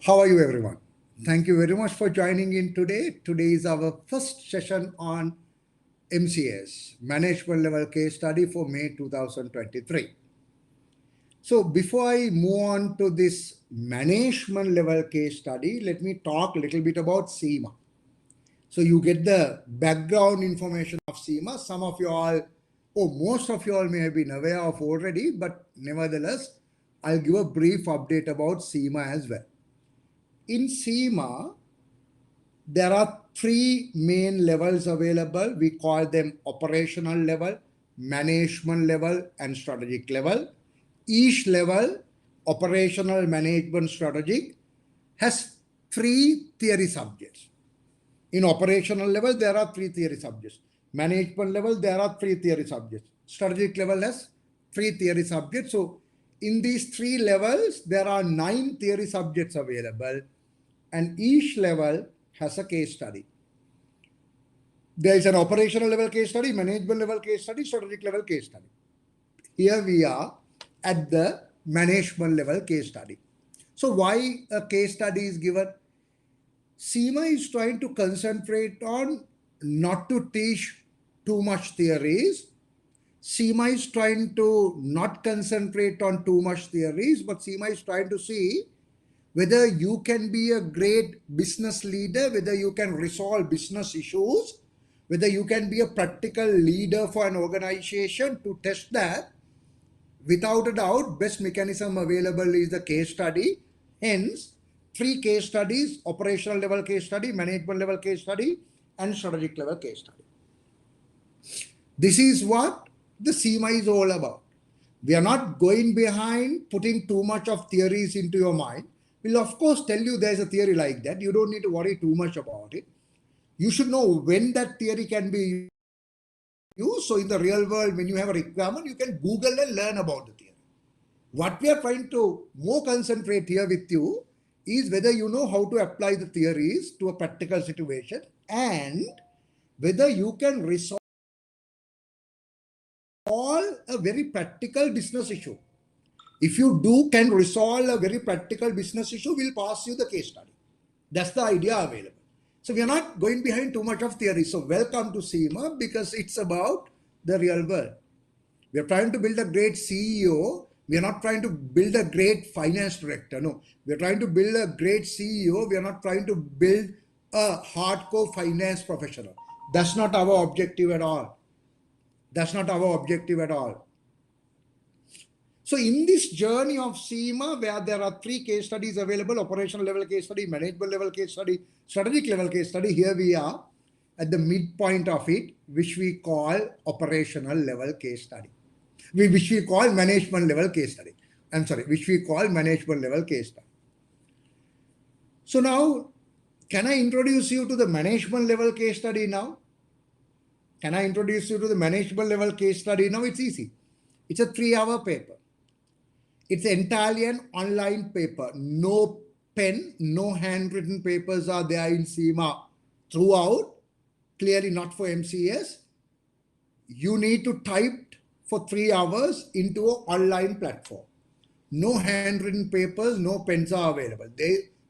How are you, everyone? Thank you very much for joining in today. Today is our first session on MCS, Management Level Case Study for May 2023. So before I move on to this management level case study, let me talk a little bit about SEMA. So you get the background information of SEMA. Some of you all, or most of you all may have been aware of already, but nevertheless, I'll give a brief update about SEMA as well. In SEMA, there are three main levels available. We call them operational level, management level, and strategic level. Each level, operational, management, strategic, has three theory subjects. In operational level, there are three theory subjects. Management level, there are three theory subjects. Strategic level has three theory subjects. So in these three levels, there are 9 theory subjects available, and each level has a case study. There is an operational level case study, management level case study, strategic level case study. Here we are at the management level case study. So why a case study is given? SEMA is trying to concentrate on not to teach too much theories. SEMA is trying to not concentrate on too much theories, but SEMA is trying to see whether you can be a great business leader, whether you can resolve business issues, whether you can be a practical leader for an organization. To test that, without a doubt, best mechanism available is the case study. Hence, 3 case studies: operational level case study, management level case study, and strategic level case study. This is what the SEMA is all about. We are not going behind putting too much of theories into your mind. We'll of course tell you there's a theory like that. You don't need to worry too much about it. You should know when that theory can be used. So in the real world, when you have a requirement, you can Google and learn about the theory. What we are trying to more concentrate here with you is whether you know how to apply the theories to a practical situation and whether you can resolve a very practical business issue. If you can resolve a very practical business issue, we'll pass you the case study. That's the idea available. So we are not going behind too much of theory. So welcome to SEMA, because it's about the real world. We are trying to build a great CEO. We are not trying to build a great finance director. No, we are trying to build a great CEO. We are not trying to build a hardcore finance professional. That's not our objective at all. That's not our objective at all. So in this journey of SEMA, where there are 3 case studies available: operational level case study, management level case study, strategic level case study, here we are at the midpoint of it, which we call operational level case study. Which we call management level case study. Which we call management level case study. So now, can I introduce you to the management level case study now? Can I introduce you to the management level case study now? It's easy. It's a 3-hour paper. It's entirely an online paper. No pen, no handwritten papers are there in SEMA throughout. Clearly not for MCS. You need to type for 3 hours into an online platform. No handwritten papers, no pens are available.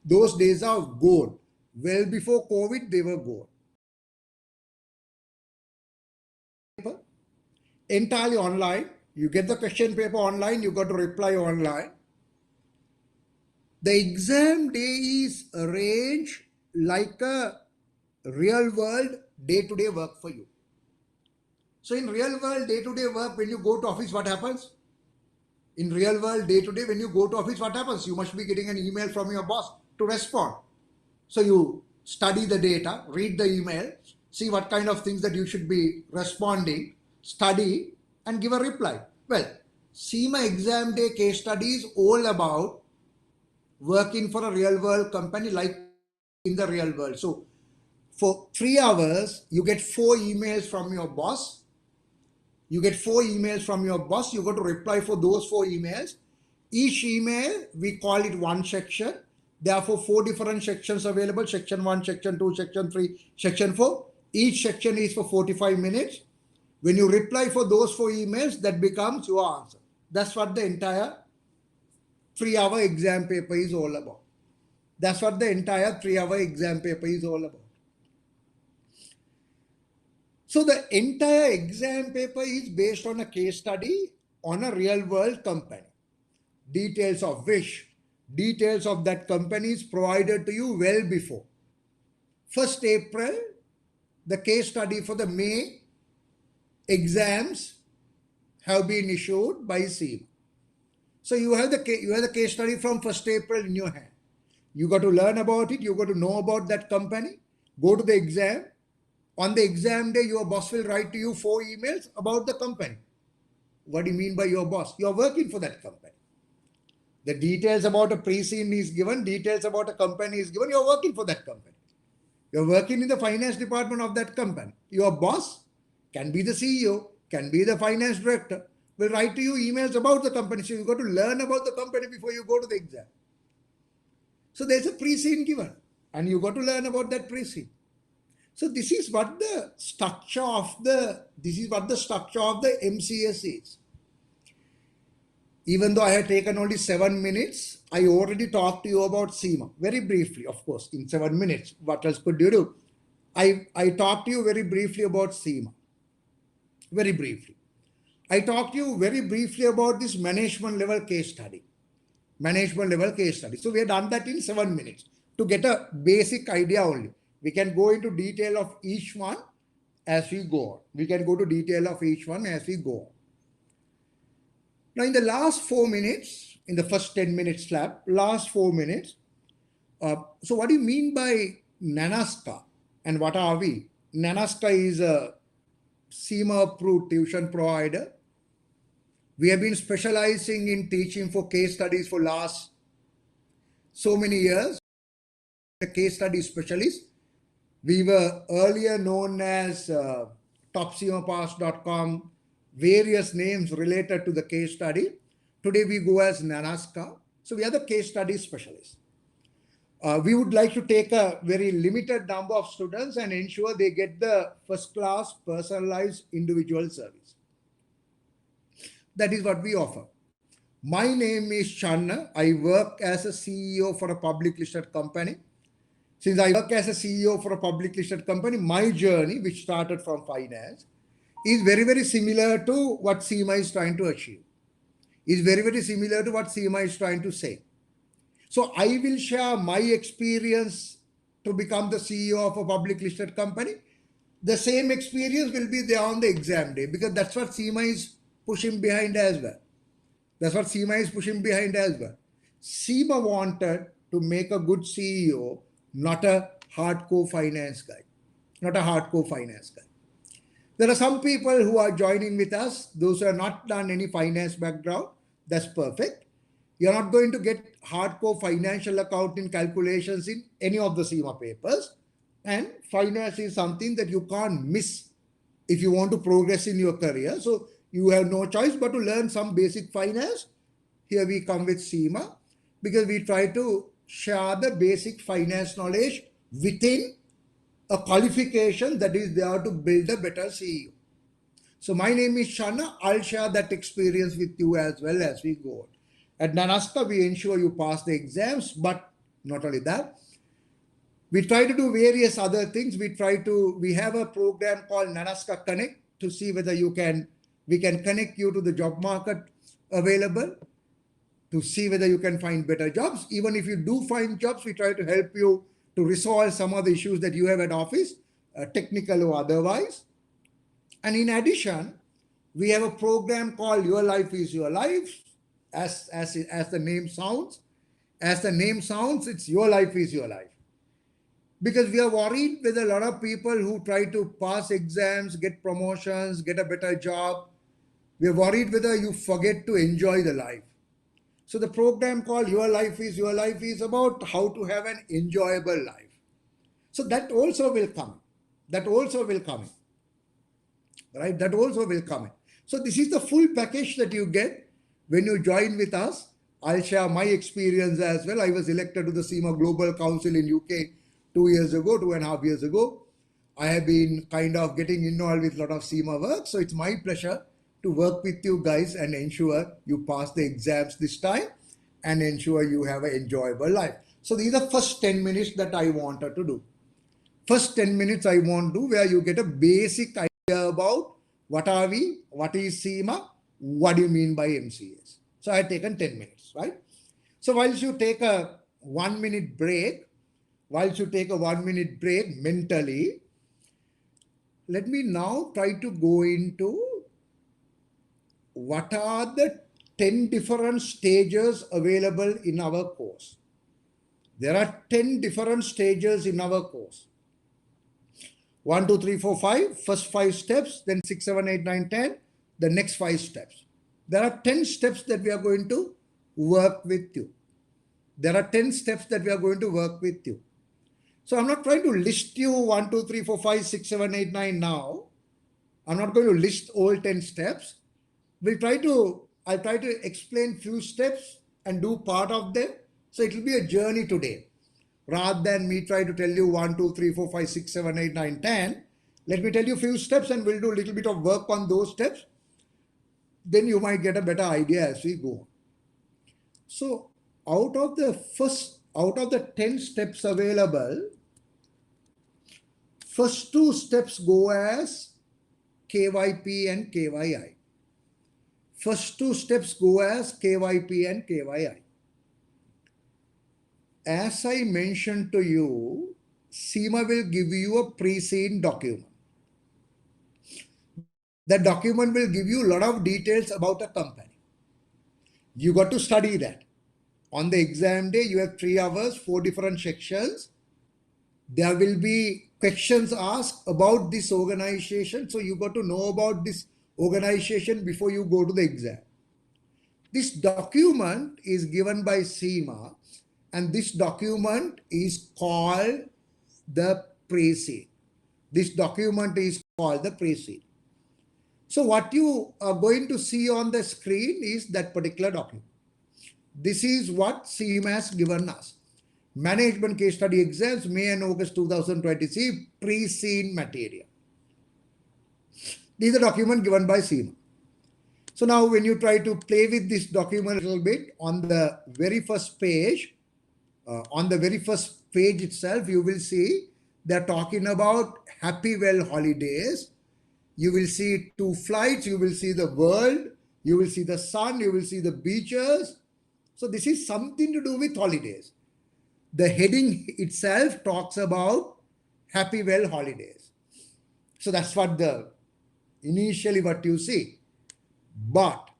Those days are gone. Well before COVID, they were gone. Entirely online. You get the question paper online, you got to reply online. The exam day is arranged like a real world day-to-day work for you. So in real world day-to-day work, when you go to office, what happens? In real world day-to-day, when you go to office, what happens? You must be getting an email from your boss to respond. So you study the data, read the email, see what kind of things that you should be responding, study, and give a reply. Well, SEMA exam day case study is all about working for a real world company, like in the real world. So for 3 hours, you get 4 emails from your boss. You get 4 emails from your boss. You got to reply for those 4 emails. Each email, we call it one section. Therefore, 4 different sections available: section 1, section 2, section 3, section 4. Each section is for 45 minutes. When you reply for those 4 emails, that becomes your answer. That's what the entire 3-hour exam paper is all about. That's what the entire 3-hour exam paper is all about. So the entire exam paper is based on a case study on a real world company. Details of that company is provided to you well before. 1st April, the case study for the May exams have been issued by SEMA. So you have the case study from 1st April in your hand. You got to learn about it. You got to know about that company. Go to the exam. On the exam day, your boss will write to you 4 emails about the company. What do you mean by your boss? You are working for that company. The details about a pre-scene is given. Details about a company is given. You are working for that company. You are working in the finance department of that company. Your boss can be the CEO, can be the finance director, will write to you emails about the company. So you got to learn about the company before you go to the exam. So there's a pre-scene given, and you got to learn about that pre-scene. So this is what the structure of the MCS is. Even though I had taken only 7 minutes, I already talked to you about SEMA very briefly. Of course, in 7 minutes, what else could you do? I talked to you very briefly about SEMA. Very briefly. I talked to you very briefly about this management level case study. So we have done that in 7 minutes to get a basic idea only. We can go into detail of each one as we go on. Now, in the last 4 minutes, in the first 10 minutes slab, last 4 minutes, so what do you mean by Nanaska and what are we? Nanaska is a SEMA approved tuition provider. We have been specializing in teaching for case studies for last so many years. A case study specialist. We were earlier known as topsemapass.com, various names related to the case study. Today we go as Nanaska. So we are the case study specialists. We would like to take a very limited number of students and ensure they get the first class personalized individual service. That is what we offer. My name is Channa. I work as a CEO for a public listed company. Since I work as a CEO for a public listed company, my journey, which started from finance, is very, very similar to what SEMA is trying to achieve. Is very, very similar to what SEMA is trying to say. So I will share my experience to become the CEO of a public listed company. The same experience will be there on the exam day because that's what SEMA is pushing behind as well. SEMA wanted to make a good CEO, not a hardcore finance guy. There are some people who are joining with us, those who have not done any finance background. That's perfect. You're not going to get hardcore financial accounting calculations in any of the SEMA papers. And finance is something that you can't miss if you want to progress in your career. So you have no choice but to learn some basic finance. Here we come with SEMA because we try to share the basic finance knowledge within a qualification that is there to build a better CEO. So my name is Shana. I'll share that experience with you as well as we go on. At Nanaska, we ensure you pass the exams, but not only that, we try to do various other things. We have a program called Nanaska Connect to see whether we can connect you to the job market available, to see whether you can find better jobs. Even if you do find jobs, we try to help you to resolve some of the issues that you have at office, technical or otherwise. And in addition, we have a program called Your Life is Your Life. As the name sounds, it's Your Life is Your Life. Because we are worried with a lot of people who try to pass exams, get promotions, get a better job. We are worried whether you forget to enjoy the life. So the program called Your Life is Your Life is about how to have an enjoyable life. So that also will come. Right? That also will come in. So this is the full package that you get when you join with us. I'll share my experience as well. I was elected to the SEMA Global Council in UK 2.5 years ago. I have been kind of getting involved with a lot of SEMA work. So it's my pleasure to work with you guys and ensure you pass the exams this time and ensure you have an enjoyable life. So these are first 10 minutes that I wanted to do. First 10 minutes I want to do where you get a basic idea about what are we, what is SEMA, what do you mean by MCS. So I have taken 10 minutes, right? So whilst you take a 1 minute break, mentally, let me now try to go into what are the 10 different stages available in our course. There are 10 different stages in our course. 1, 2, 3, 4, 5, first 5 steps, then 6, 7, 8, 9, 10, the next 5 steps. There are 10 steps that we are going to work with you. There are 10 steps that we are going to work with you. So I'm not trying to list you 1, 2, 3, 4, 5, 6, 7, 8, 9 now. I'm not going to list all 10 steps. I'll try to explain few steps and do part of them. So it will be a journey today. Rather than me try to tell you 1, 2, 3, 4, 5, 6, 7, 8, 9, 10, let me tell you a few steps and we'll do a little bit of work on those steps. Then you might get a better idea as we go. So out of the 10 steps available, first 2 steps go as KYP and KYI. First 2 steps go as KYP and KYI. As I mentioned to you, SEMA will give you a pre-seen document. That document will give you a lot of details about a company. You got to study that. On the exam day, you have 3 hours, 4 different sections. There will be questions asked about this organization. So you got to know about this organization before you go to the exam. This document is given by SEMA and this document is called the pre-seen. This document is called the pre-seen. So what you are going to see on the screen is that particular document. This is what SEMA has given us. Management Case Study Exams, May and August 2023, pre-seen material. These are documents given by SEMA. So now when you try to play with this document a little bit, on the very first page itself, you will see they're talking about Happy Well holidays. You will see 2 flights, you will see the world, you will see the sun, you will see the beaches. So this is something to do with holidays. The heading itself talks about Happy Well holidays. So that's what initially what you see. But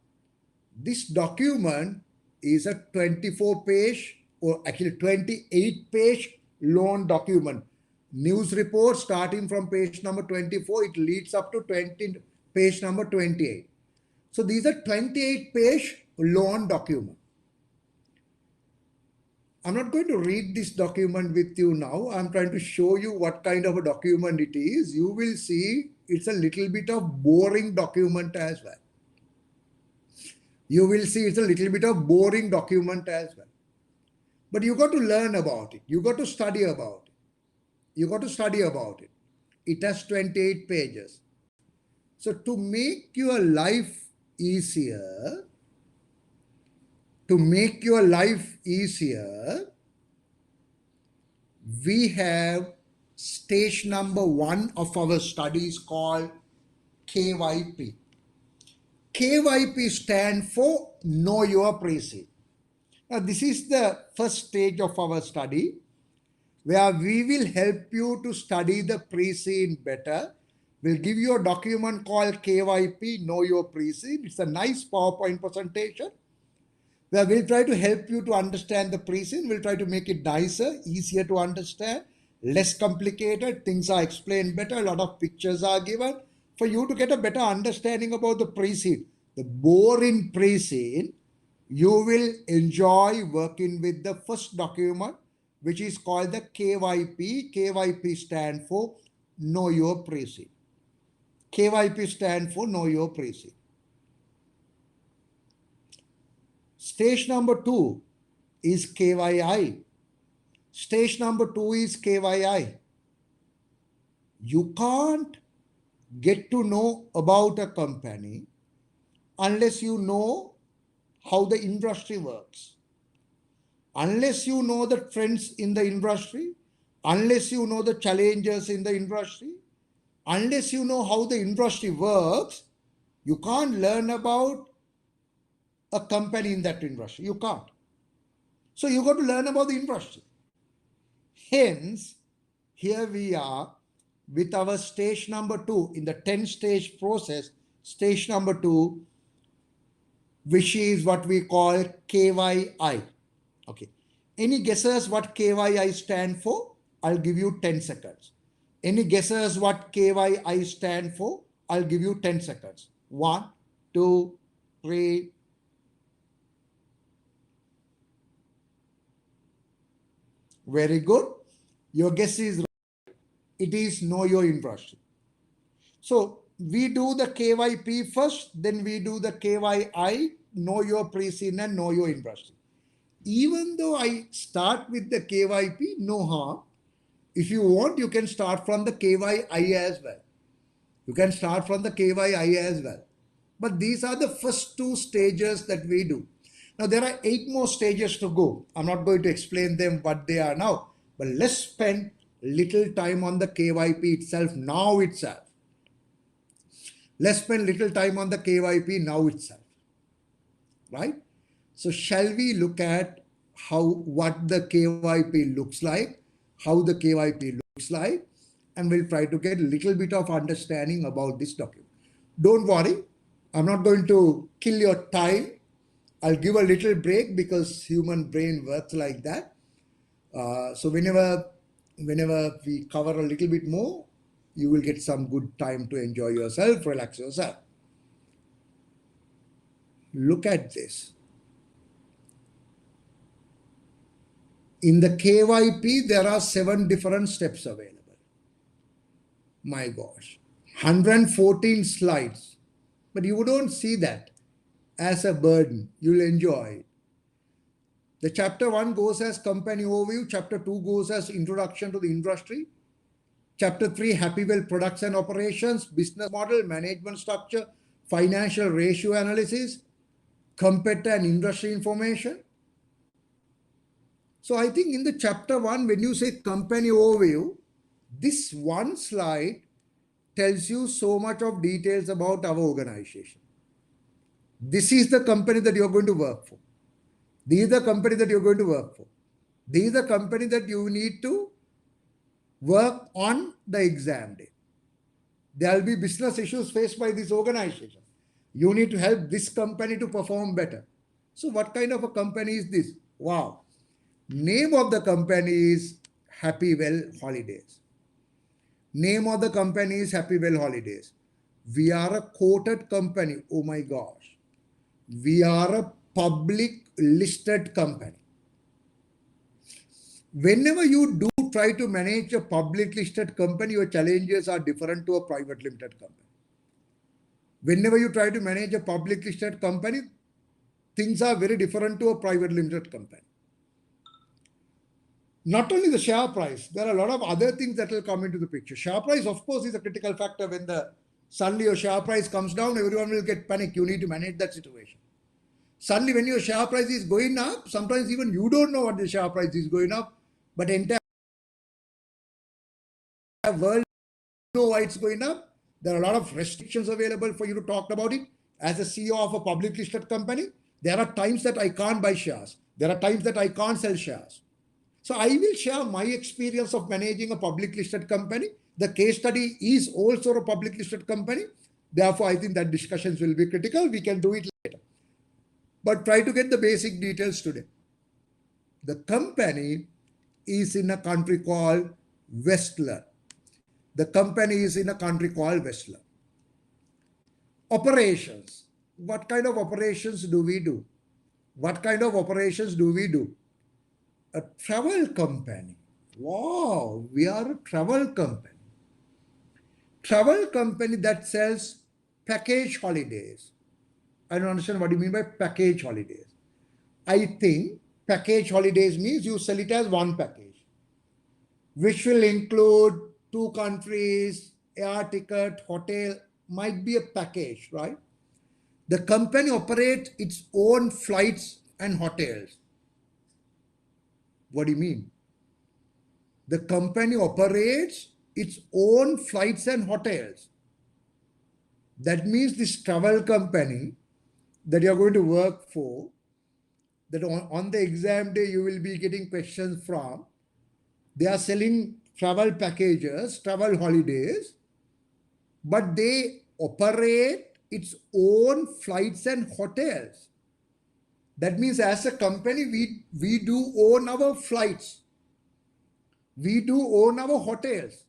this document is a 24-page or actually 28-page long document. News report starting from page number 24, it leads up to page number 28. So these are 28-page long document. I'm not going to read this document with you now. I'm trying to show you what kind of a document it is. You will see it's a little bit of boring document as well. You will see it's a little bit of boring document as well. But you got to learn about it. You got to study about it. It has 28 pages. So to make your life easier, we have stage number 1 of our studies called KYP. KYP stands for Know Your Pre-Seen. Now this is the first stage of our study where we will help you to study the pre-seen better. We'll give you a document called KYP, Know Your Pre-Seen. It's a nice PowerPoint presentation where we'll try to help you to understand the pre-seen. We'll try to make it nicer, easier to understand, less complicated. Things are explained better. A lot of pictures are given for you to get a better understanding about the pre-seen. The boring pre-seen, you will enjoy working with the first document, which is called the KYP. KYP stands for Know Your Pre-Seen. KYP stands for Know Your Pre-Seen. Stage number 2 is KYI. Stage number 2 is KYI. You can't get to know about a company unless you know how the industry works, unless you know the trends in the industry, unless you know the challenges in the industry, unless you know how the industry works, you can't learn about a company in that industry. You can't. So you got to learn about the industry. Hence, here we are with our stage number 2 in the 10 stage process, stage number 2, which is what we call KYI. Okay. Any guesses what KYI stand for? I'll give you 10 seconds. Any guesses what KYI stand for? I'll give you 10 seconds. 1, 2, 3. Very good. Your guess is right. It is know your industry. So we do the KYP first, then we do the KYI, know your pre-scene and know your industry. Even though I start with the KYP, no harm. If you want, you can start from the KYI as well. You can start from the KYI as well. But these are the first 2 stages that we do. Now, there are 8 more stages to go. I'm not going to explain them what they are now. But let's spend little time on the KYP itself now itself. Let's spend little time on the KYP now itself. Right? So shall we look at what the KYP looks like, how the KYP looks like, and we'll try to get a little bit of understanding about this document. Don't worry, I'm not going to kill your time. I'll give a little break because human brain works like that. So whenever we cover a little bit more, you will get some good time to enjoy yourself, relax yourself. Look at this. In the KYP, there are 7 different steps available. My gosh, 114 slides. But you don't see that as a burden. You'll enjoy it. The chapter 1 goes as company overview. Chapter 2 goes as introduction to the industry. Chapter 3, Happywell products and operations, business model, management structure, financial ratio analysis, competitor and industry information. So I think in the chapter 1, when you say company overview, this one slide tells you so much of details about our organization. This is the company that you're going to work for. This is the company that you're going to work for. This is the company that you need to work on the exam day. There will be business issues faced by this organization. You need to help this company to perform better. So what kind of a company is this? Wow. Name of the company is Happywell Holidays. Name of the company is Happywell Holidays. We are a quoted company. Oh my gosh. We are a public listed company. Whenever you do try to manage a public listed company, your challenges are different to a private limited company. Whenever you try to manage a public listed company, things are very different to a private limited company. Not only the share price, there are a lot of other things that will come into the picture. Share price, of course, is a critical factor. When suddenly your share price comes down, everyone will get panic. You need to manage that situation. Suddenly, when your share price is going up, sometimes even you don't know what the share price is going up, but entire world know why it's going up. There are a lot of restrictions available for you to talk about it. As a CEO of a public listed company, there are times that I can't buy shares. There are times that I can't sell shares. So I will share my experience of managing a public listed company. The case study is also a public listed company. Therefore, I think that discussions will be critical. We can do it later. But try to get the basic details today. The company is in a country called Westler. The company is in a country called Westler. Operations. What kind of operations do we do? What kind of operations do we do? A travel company. Wow, we are a travel company. Travel company that sells package holidays. I don't understand what you mean by package holidays. I think package holidays means you sell it as one package, which will include 2 countries, air ticket, hotel, might be a package, right? The company operates its own flights and hotels. What do you mean? The company operates its own flights and hotels. That means this travel company that you're going to work for, that on the exam day you will be getting questions from, they are selling travel packages, travel holidays, but they operate its own flights and hotels. That means as a company, we do own our flights. We do own our hotels.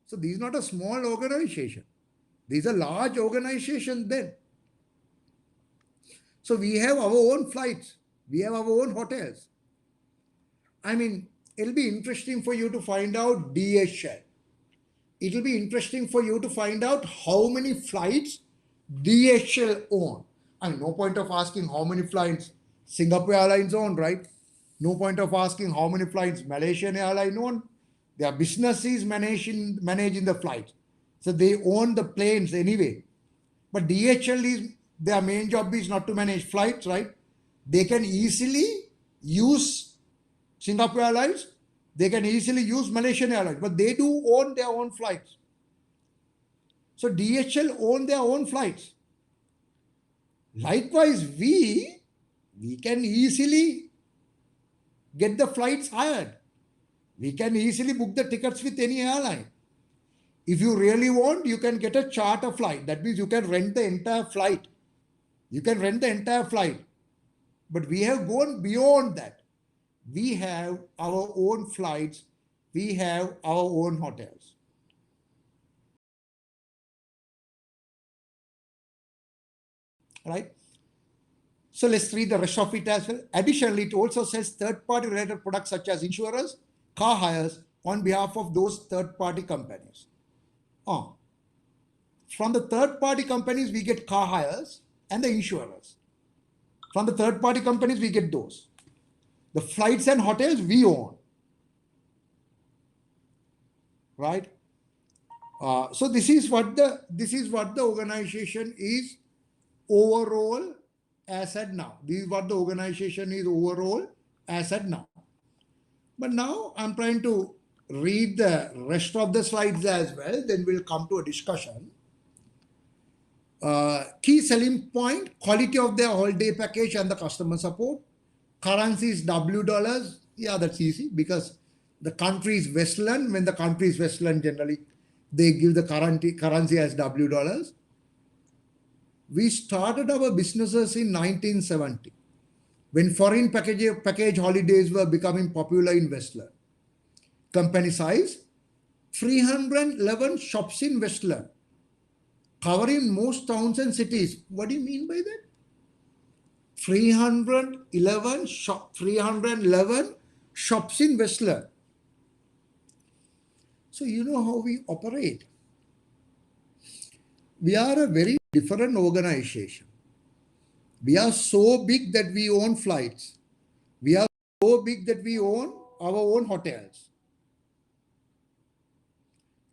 So this is not a small organization. These are large organizations then. So we have our own flights. We have our own hotels. I mean, it'll be interesting for you to find out DHL. It'll be interesting for you to find out how many flights DHL own. I mean, no point of asking how many flights Singapore Airlines own, right? No point of asking how many flights Malaysian Airlines own. Their business is managing the flights. So they own the planes anyway. But DHL is, their main job is not to manage flights, right? They can easily use Singapore Airlines. They can easily use Malaysian Airlines, but they do own their own flights. So DHL own their own flights. Likewise, we can easily get the flights hired. We can easily book the tickets with any airline. If you really want, you can get a charter flight. That means you can rent the entire flight. You can rent the entire flight. But we have gone beyond that. We have our own flights. We have our own hotels. Right? So let's read the rest of it as well. Additionally, it also says third-party related products such as insurance, car hires on behalf of those third-party companies. From the third-party companies, we get car hires and the insurance. From the third-party companies, we get those. The flights and hotels we own. Right? So this is what the organization is overall as at now. This is what the organization is overall as at now. But now I'm trying to read the rest of the slides as well. Then we'll come to a discussion. Key selling point, quality of their holiday package and the customer support. Currency is W dollars. Yeah, that's easy because the country is Westland. When the country is Westland, generally they give the currency as W dollars. We started our businesses in 1970 when foreign package holidays were becoming popular in Westland. Company size, 311 shops in Westland, covering most towns and cities. What do you mean by that? 311 shops in Westland. So you know how we operate. We are a very different organization. We are so big that we own flights. We are so big that we own our own hotels.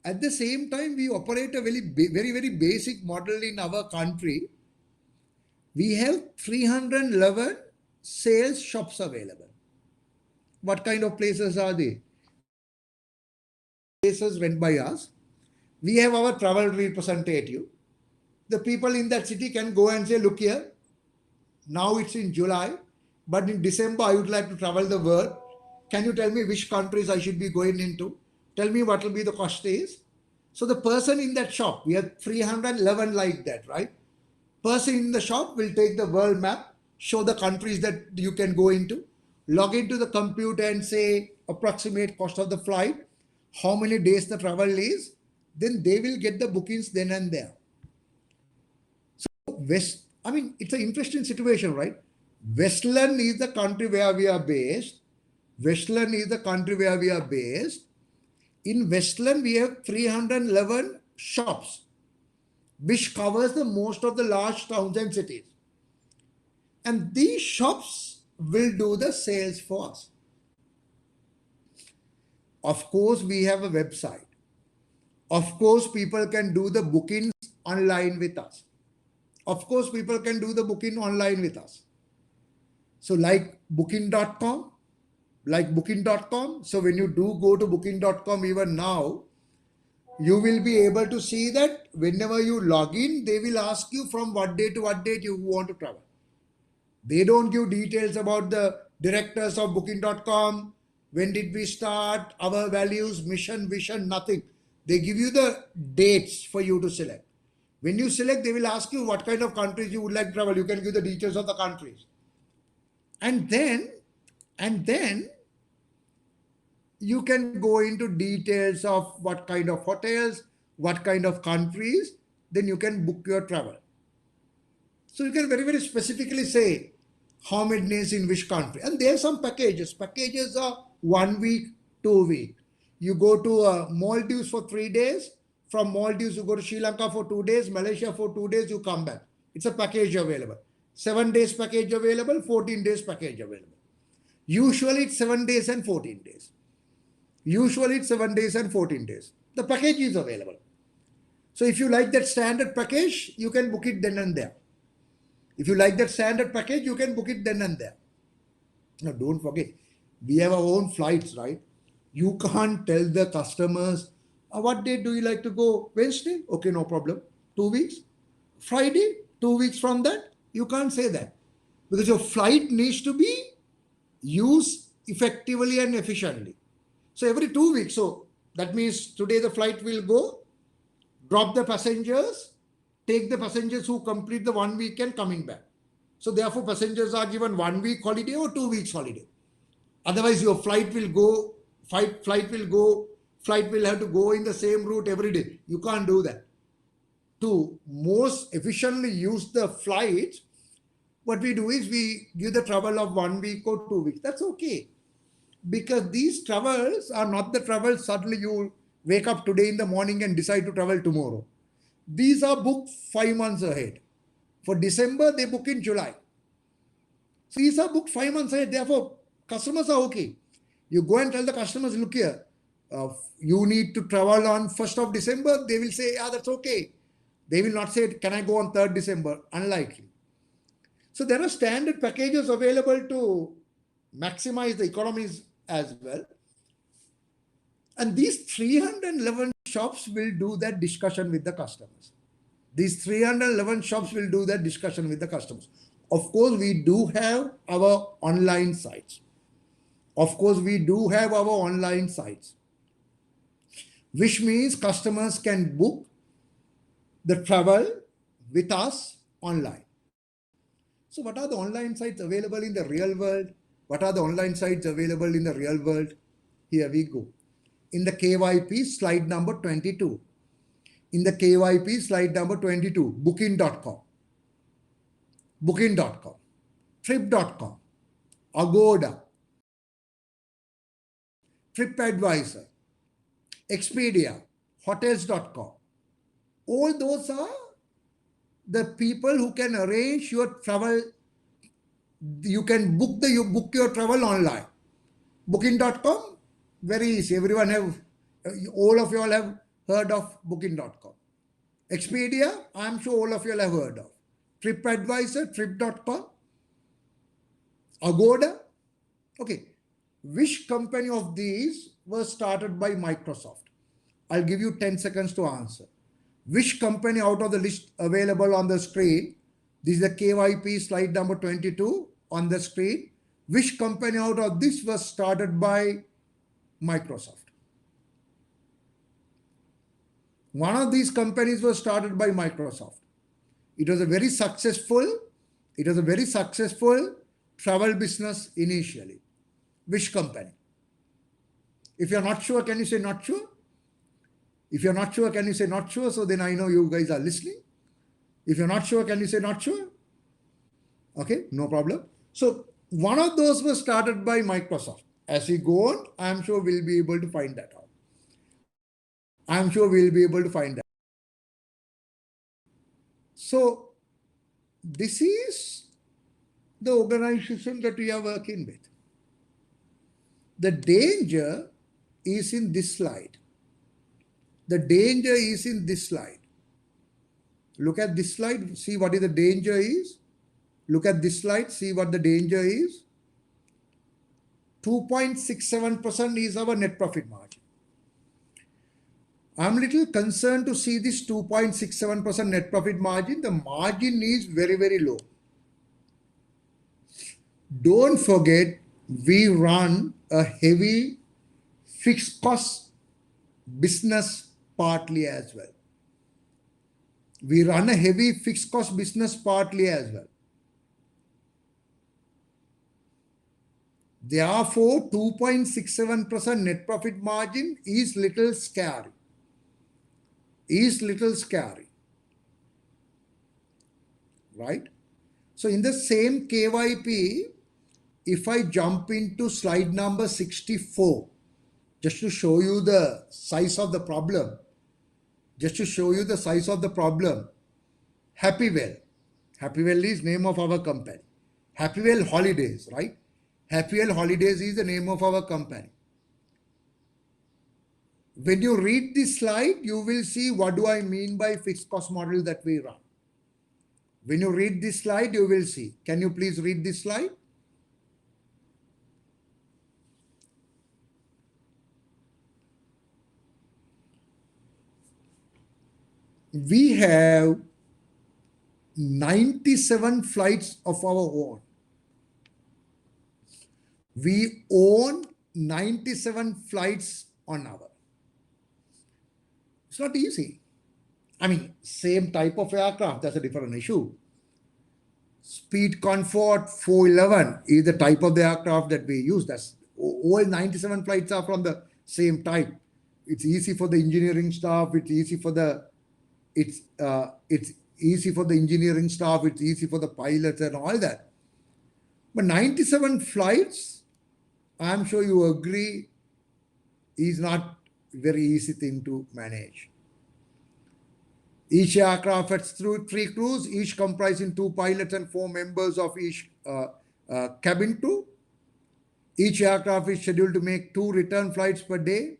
At the same time, we operate a very basic model in our country. We have 311 sales shops available. What kind of places are they? Places rent by us. We have our travel representative. The people in that city can go and say, look here, now it's in July, but in December I would like to travel the world. Can you tell me which countries I should be going into? Tell me what will be the cost is. So the person in that shop, we have 311 like that, right? Person in the shop will take the world map, show the countries that you can go into, log into the computer and say approximate cost of the flight, how many days the travel is, then they will get the bookings then and there. So it's an interesting situation, right? Westland is the country where we are based. Westland is the country where we are based. In Westland, we have 311 shops, which covers the most of the large towns and cities. And these shops will do the sales for us. Of course, we have a website. Of course, people can do the bookings online with us. Of course, people can do the booking online with us. So like booking.com, like booking.com. So when you do go to booking.com even now, you will be able to see that whenever you log in, they will ask you from what day to what date you want to travel. They don't give details about the directors of booking.com, when did we start, our values, mission, vision, nothing. They give you the dates for you to select. When you select, they will ask you what kind of countries you would like to travel. You can give the details of the countries. And then you can go into details of what kind of hotels, what kind of countries, then you can book your travel. So you can very, very specifically say how many days in which country. And there are some packages. Packages are 1 week, 2 week. You go to Maldives for 3 days. From Maldives, you go to Sri Lanka for 2 days, Malaysia for 2 days, you come back. It's a package available. 7 days package available, 14 days package available. Usually it's 7 days and 14 days. Usually it's 7 days and 14 days. The package is available. So if you like that standard package, you can book it then and there. If you like that standard package, you can book it then and there. Now, don't forget, we have our own flights, right? You can't tell the customers, what day do you like to go? Wednesday? Okay, no problem. 2 weeks? Friday? 2 weeks from that? You can't say that. Because your flight needs to be used effectively and efficiently. So every 2 weeks, so that means today the flight will go, drop the passengers, take the passengers who complete the 1 weekend coming back. So therefore passengers are given 1 week holiday or 2 weeks holiday. Otherwise your flight will have to go in the same route every day. You can't do that. To most efficiently use the flight, what we do is we give the travel of 1 week or 2 weeks. That's okay. Because these travels are not the travels suddenly you wake up today in the morning and decide to travel tomorrow. These are booked 5 months ahead. For December, they book in July. So these are booked 5 months ahead. Therefore, customers are okay. You go and tell the customers, look here, you need to travel on 1st of December. They will say, yeah, that's okay. They will not say, can I go on 3rd December? Unlikely. So there are standard packages available to maximize the economies as well. And these 311 shops will do that discussion with the customers. These 311 shops will do that discussion with the customers. Of course, we do have our online sites. Which means customers can book the travel with us online. So what are the online sites available in the real world? Here we go. In the KYP, slide number 22. Booking.com, Trip.com, Agoda, TripAdvisor, Expedia, Hotels.com. All those are the people who can arrange your travel. You can book your travel online. Booking.com, very easy. All of you all have heard of Booking.com. Expedia, I'm sure all of you all have heard of. TripAdvisor, Trip.com, Agoda. Okay, which company of these was started by Microsoft? I'll give you 10 seconds to answer. Which company out of the list available on the screen? This is the KYP slide number 22 on the screen. Which company out of this was started by Microsoft? One of these companies was started by Microsoft. It was a very successful travel business initially. Which company? If you're not sure, can you say not sure? If you're not sure, can you say not sure? So then I know you guys are listening. If you're not sure, can you say not sure? Okay, no problem. So one of those was started by Microsoft. As we go on, I'm sure we'll be able to find that out. So this is the organization that we are working with. The danger is in this slide. Look at this slide, see what is the danger is. Look at this slide, see what the danger is. 2.67% is our net profit margin. I'm a little concerned to see this 2.67% net profit margin. The margin is very, very low. Don't forget, we run a heavy fixed cost business partly as well. We run a heavy fixed cost business partly as well. Therefore, 2.67% net profit margin is little scary. Right? So in the same KYP, if I jump into slide number 64, just to show you the size of the problem, Happywell is name of our company. Happywell Holidays, right? Happywell Holidays is the name of our company. When you read this slide, you will see what do I mean by fixed cost model that we run. When you read this slide, you will see. Can you please read this slide? We have 97 flights of our own. We own 97 flights on our. It's not easy. I mean, same type of aircraft, that's a different issue. Speed Comfort 411 is the type of the aircraft that we use. That's all 97 flights are from the same type. It's easy for the engineering staff. It's easy for the engineering staff. It's easy for the pilots and all that. But 97 flights, I'm sure you agree, is not a very easy thing to manage. Each aircraft has 3 crews, each comprising 2 pilots and 4 members of each cabin crew. Each aircraft is scheduled to make 2 return flights per day.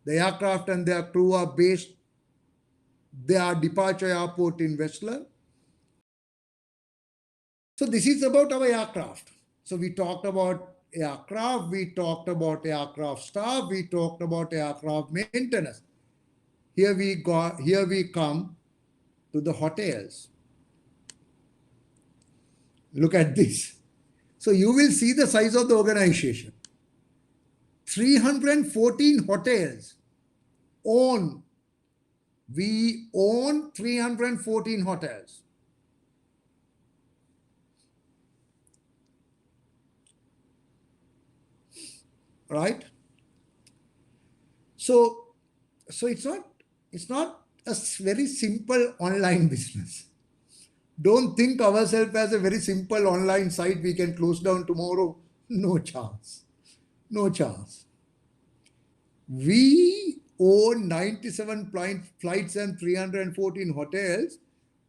The aircraft and their crew are based their departure airport in Whistler. So this is about our aircraft. So we talked about aircraft, we talked about aircraft staff, we talked about aircraft maintenance. Here we come to the hotels. Look at this. So you will see the size of the organization. 314 hotels own. We own 314 hotels. Right? So it's not a very simple online business. Don't think ourselves as a very simple online site we can close down tomorrow. No chance. No chance. We own 97 flights and 314 hotels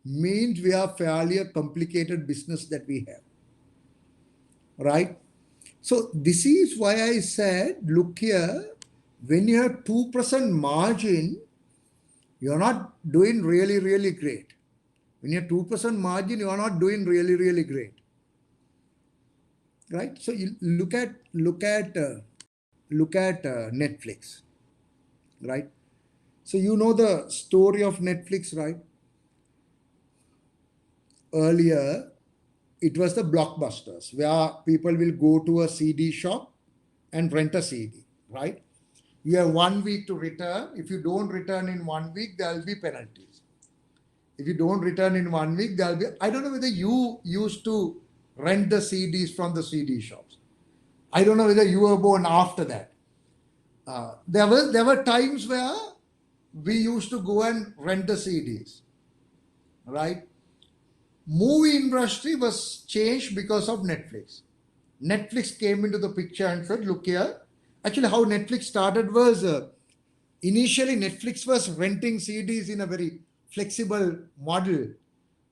means we are fairly a complicated business that we have. Right? So this is why I said, look here, when you have 2% margin, you're not doing really, really great. When you have 2% margin, you are not doing really, really great. Right? So you look at Netflix. Right? So you know the story of Netflix, right? Earlier, it was the blockbusters where people will go to a CD shop and rent a CD, right? You have 1 week to return. If you don't return in 1 week, there will be penalties. If you don't return in 1 week, there will be, I don't know whether you used to rent the CDs from the CD shops. I don't know whether you were born after that. There were times where we used to go and rent the CDs, right? Movie industry was changed because of Netflix. Netflix came into the picture and said, look here. Actually, how Netflix started was, initially Netflix was renting CDs in a very flexible model,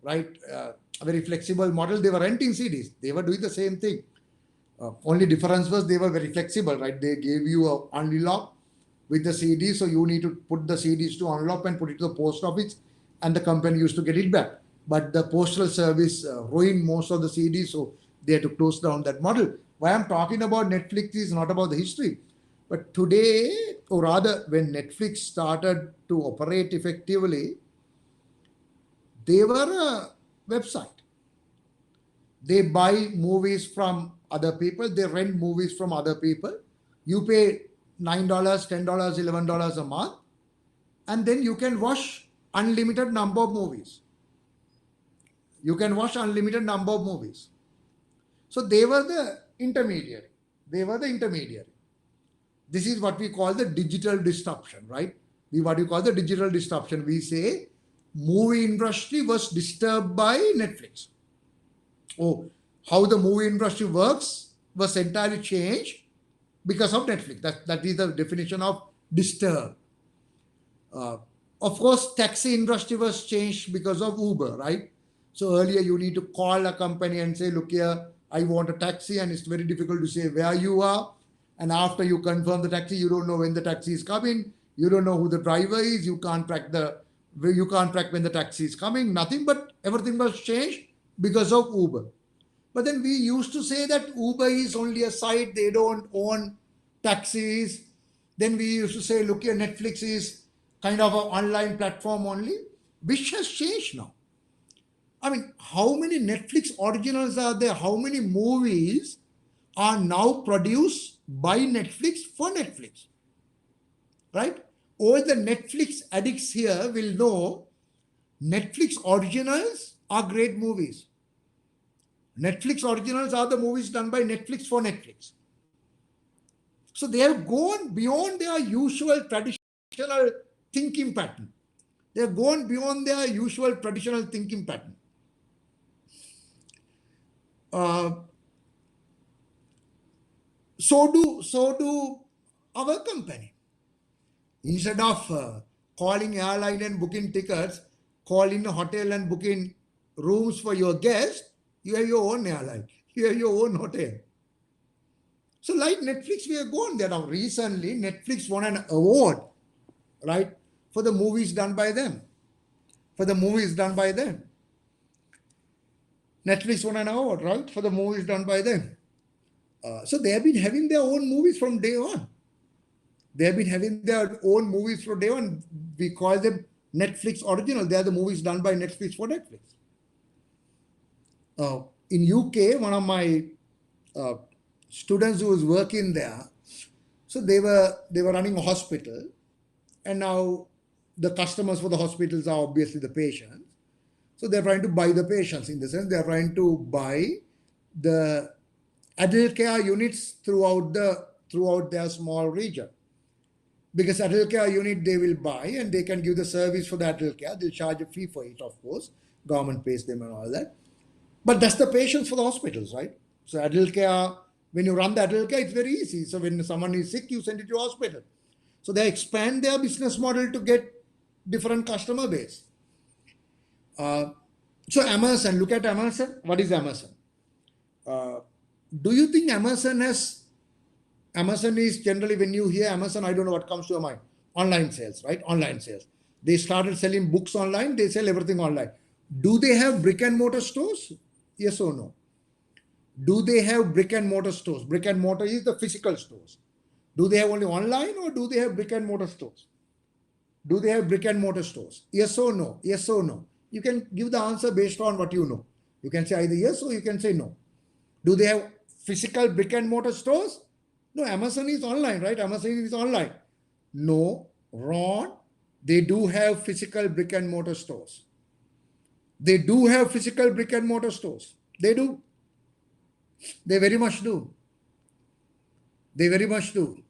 right? A very flexible model. They were renting CDs. They were doing the same thing. Only difference was they were very flexible, right? They gave you an envelope with the CD, so you need to put the CDs to envelope and put it to the post office, and the company used to get it back. But the postal service ruined most of the CDs, so they had to close down that model. Why I'm talking about Netflix is not about the history. But today, or rather, when Netflix started to operate effectively, they were a website. They buy movies from other people, they rent movies from other people. You pay $9, $10, $11 a month, and then you can watch unlimited number of movies. You can watch unlimited number of movies. So they were the intermediary. They were the intermediary. This is what we call the digital disruption, right? What you call the digital disruption. We say movie industry was disturbed by Netflix. Oh, how the movie industry works was entirely changed because of Netflix. That is the definition of disturb. Uh, of course, taxi industry was changed because of Uber, right? So earlier you need to call a company and say, look here, I want a taxi, and it's very difficult to say where you are. And after you confirm the taxi, you don't know when the taxi is coming. You don't know who the driver is. You can't track when the taxi is coming. Nothing, but everything was changed because of Uber. But then we used to say that Uber is only a site, they don't own taxis. Then we used to say, look here, Netflix is kind of an online platform only, which has changed now. I mean, how many Netflix originals are there? How many movies are now produced by Netflix for Netflix? Right? All the Netflix addicts here will know Netflix originals are great movies. Netflix originals are the movies done by Netflix for Netflix. So they have gone beyond their usual traditional thinking pattern. They have gone beyond their usual traditional thinking pattern. So do our company. Instead of calling airline and booking tickets, calling a hotel and booking rooms for your guests, you have your own airline, you have your own hotel. So like Netflix, we have gone there. Now recently, Netflix won an award, right, for the movies done by them. For the movies done by them. Netflix won an award, right, for the movies done by them. So they have been having their own movies from day on. They have been having their own movies from day on. We call them Netflix original. They are the movies done by Netflix for Netflix. In UK, one of my students who was working there, so they were running a hospital, and now the customers for the hospitals are obviously the patients. So they're trying to buy the patients, in the sense they're trying to buy the adult care units throughout their small region. Because adult care unit they will buy, and they can give the service for the adult care. They'll charge a fee for it, of course. Government pays them and all that. But that's the patients for the hospitals, right? So adult care, when you run the adult care, it's very easy. So when someone is sick, you send it to hospital. So they expand their business model to get different customer base. So Amazon, look at Amazon. What is Amazon? Do you think Amazon is generally, when you hear Amazon, I don't know what comes to your mind. Online sales, right? Online sales. They started selling books online. They sell everything online. Do they have brick and mortar stores? Yes or no? Do they have brick and mortar stores? Brick and mortar is the physical stores. Do they have only online, or do they have brick and mortar stores? Do they have brick and mortar stores? Yes or no? Yes or no? You can give the answer based on what you know. You can say either yes or you can say no. Do they have physical brick and mortar stores? No, Amazon is online, right? Amazon is online. No, wrong. They do have physical brick and mortar stores. They do have physical brick and mortar stores. They do. They very much do. They very much do.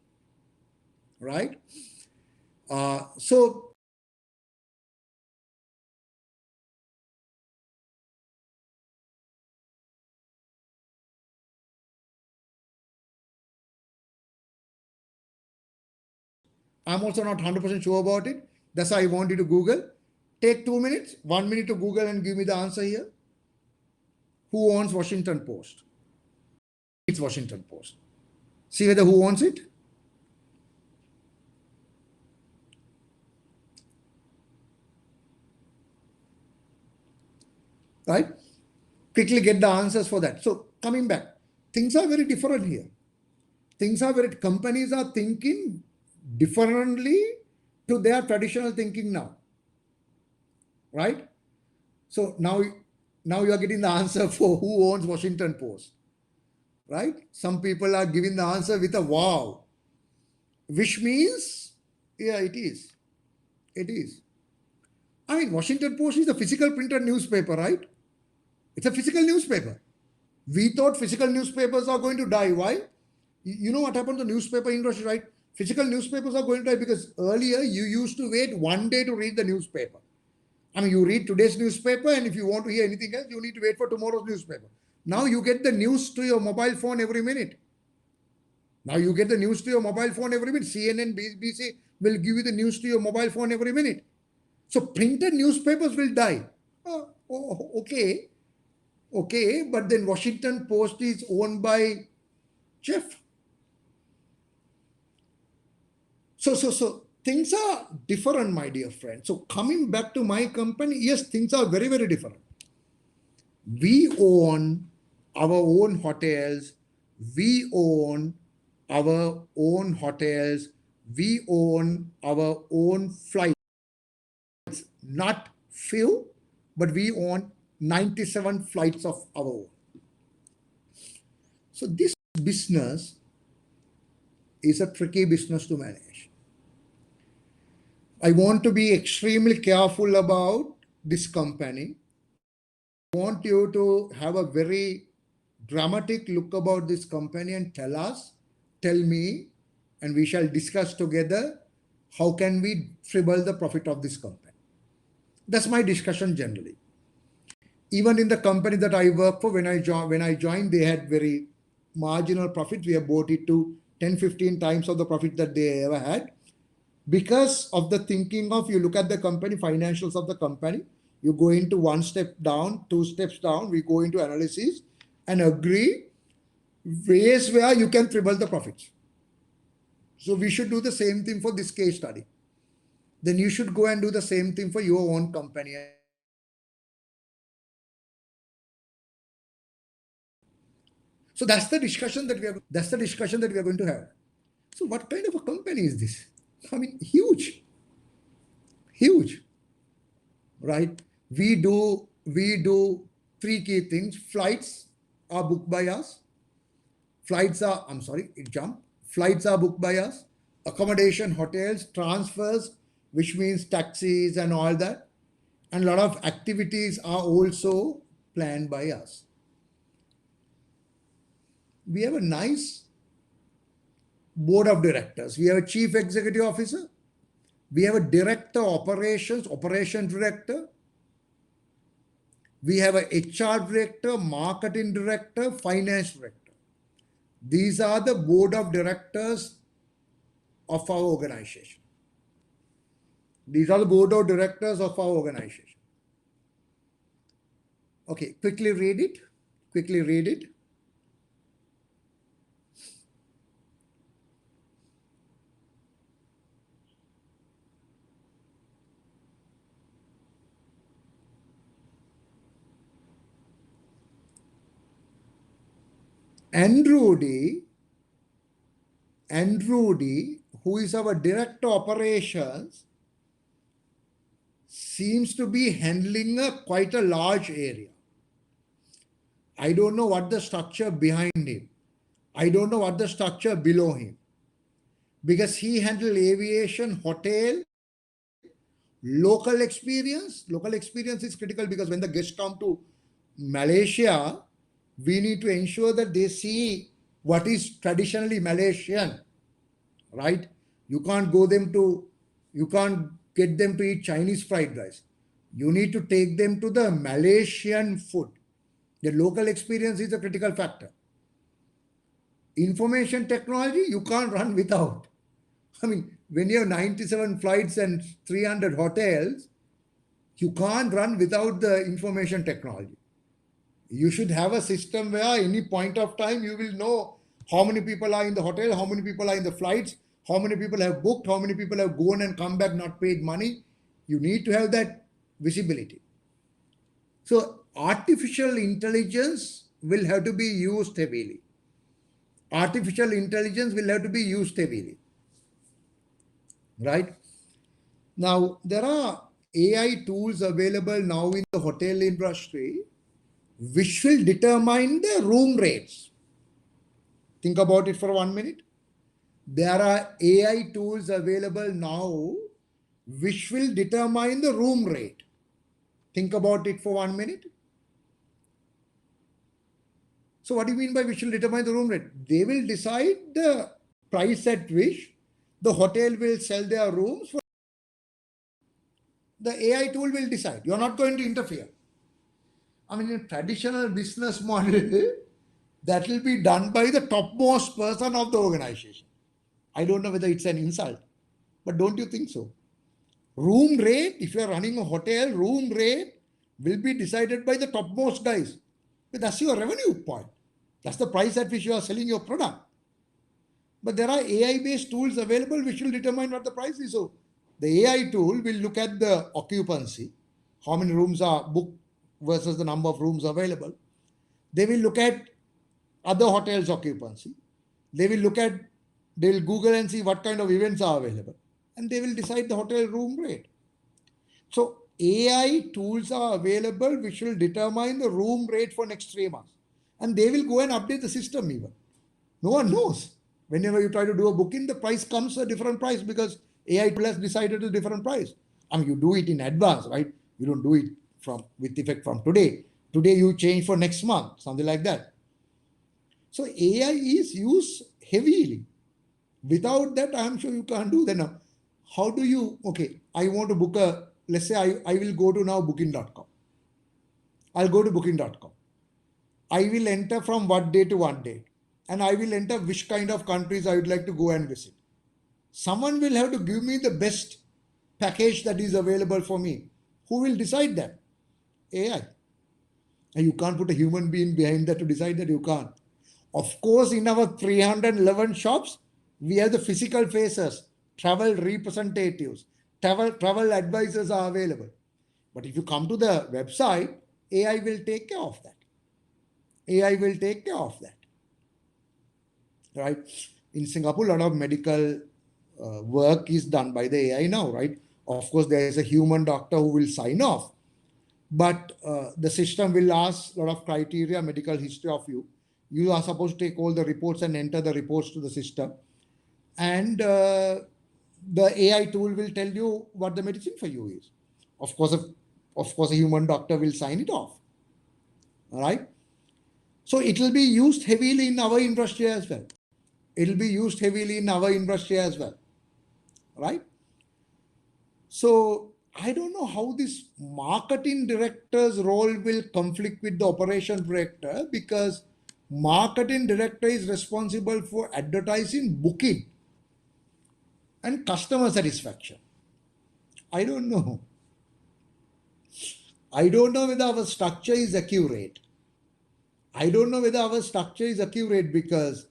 Right? So I'm also not 100% sure about it. That's why I want you to Google. Take 2 minutes, 1 minute to Google and give me the answer here. Who owns Washington Post? It's Washington Post. See whether who owns it? Right? Quickly get the answers for that. So coming back, things are very different here. Companies are thinking differently to their traditional thinking now, right? So now you are getting the answer for who owns Washington Post, right? Some people are giving the answer with a wow, which means, yeah, it is. It is. I mean, Washington Post is a physical printed newspaper, right? It's a physical newspaper. We thought physical newspapers are going to die. Why? You know what happened to the newspaper industry, right? Physical newspapers are going to die because earlier you used to wait one day to read the newspaper. I mean, you read today's newspaper, and if you want to hear anything else, you need to wait for tomorrow's newspaper. Now you get the news to your mobile phone every minute. CNN, BBC will give you the news to your mobile phone every minute. So printed newspapers will die. Okay. Okay, but then Washington Post is owned by Jeff. So things are different, my dear friend. So coming back to my company, yes, things are very, very different. We own our own hotels. We own our own hotels. We own our own flights. Not few, but we own 97 flights of our own. So this business is a tricky business to manage. I want to be extremely careful about this company. I want you to have a very dramatic look about this company and tell me, and we shall discuss together how can we triple the profit of this company. That's my discussion generally. Even in the company that I work for, when I joined, they had very marginal profits. We have bought it to 10, 15 times of the profit that they ever had. Because of the thinking of, you look at the company, financials of the company, you go into one step down, two steps down, we go into analysis and agree ways where you can triple the profits. So we should do the same thing for this case study. Then you should go and do the same thing for your own company. So that's the discussion that we are going to have. So what kind of a company is this? I mean, huge, right? We do three key things. Flights are booked by us. Flights are booked by us. Accommodation, hotels, transfers, which means taxis and all that. And a lot of activities are also planned by us. We have a nice board of directors. We have a chief executive officer. We have a director operations, operation director. We have a HR director, marketing director, finance director. These are the board of directors of our organization. Okay, quickly read it. Andrew D, who is our director operations, seems to be handling quite a large area. I don't know what the structure behind him. I don't know what the structure below him. Because he handles aviation, hotel, local experience. Local experience is critical because when the guests come to Malaysia, we need to ensure that they see what is traditionally Malaysian, right? You can't get them to eat Chinese fried rice. You need to take them to the Malaysian food. The local experience is a critical factor. Information technology, you can't run without. I mean, when you have 97 flights and 300 hotels, you can't run without the information technology. You should have a system where any point of time you will know how many people are in the hotel, how many people are in the flights, how many people have booked, how many people have gone and come back not paid money. You need to have that visibility. So artificial intelligence will have to be used heavily. artificial intelligence will have to be used heavily, right? Now, there are AI tools available now in the hotel industry which will determine the room rates. Think about it for 1 minute. There are AI tools available now which will determine the room rate. Think about it for 1 minute. So what do you mean by which will determine the room rate? They will decide the price at which the hotel will sell their rooms. The AI tool will decide. You're not going to interfere. I mean, in a traditional business model, that will be done by the topmost person of the organization. I don't know whether it's an insult, but don't you think so? Room rate, if you're running a hotel, room rate will be decided by the topmost guys. But that's your revenue point. That's the price at which you are selling your product. But there are AI-based tools available which will determine what the price is. So the AI tool will look at the occupancy, how many rooms are booked versus the number of rooms available. They will look at other hotels' occupancy. They will Google and see what kind of events are available. And they will decide the hotel room rate. So AI tools are available which will determine the room rate for next 3 months. And they will go and update the system even. No one knows. Whenever you try to do a booking, the price comes a different price because AI tool has decided a different price. I mean, you do it in advance, right? You don't do it with effect from today. Today you change for next month, something like that. So AI is used heavily. Without that, I'm sure you can't do that now. How do you, okay, I want to book let's say I will go to now booking.com. I'll go to booking.com. I will enter from what day to what date. And I will enter which kind of countries I would like to go and visit. Someone will have to give me the best package that is available for me. Who will decide that? AI. And you can't put a human being behind that to decide that. You can't. Of course, in our 311 shops, we have the physical faces, travel representatives, travel advisors are available. But if you come to the website, AI will take care of that. AI will take care of that. Right? In Singapore, a lot of medical work is done by the AI now, right? Of course, there is a human doctor who will sign off, but the system will ask a lot of criteria, medical history of you. You are supposed to take all the reports and enter the reports to the system. And the AI tool will tell you what the medicine for you is. Of course, a human doctor will sign it off. All right? So it will be used heavily in our industry as well. It will be used heavily in our industry as well. Right? So I don't know how this marketing director's role will conflict with the operations director, because marketing director is responsible for advertising, booking, and customer satisfaction. I don't know. I don't know whether our structure is accurate. Because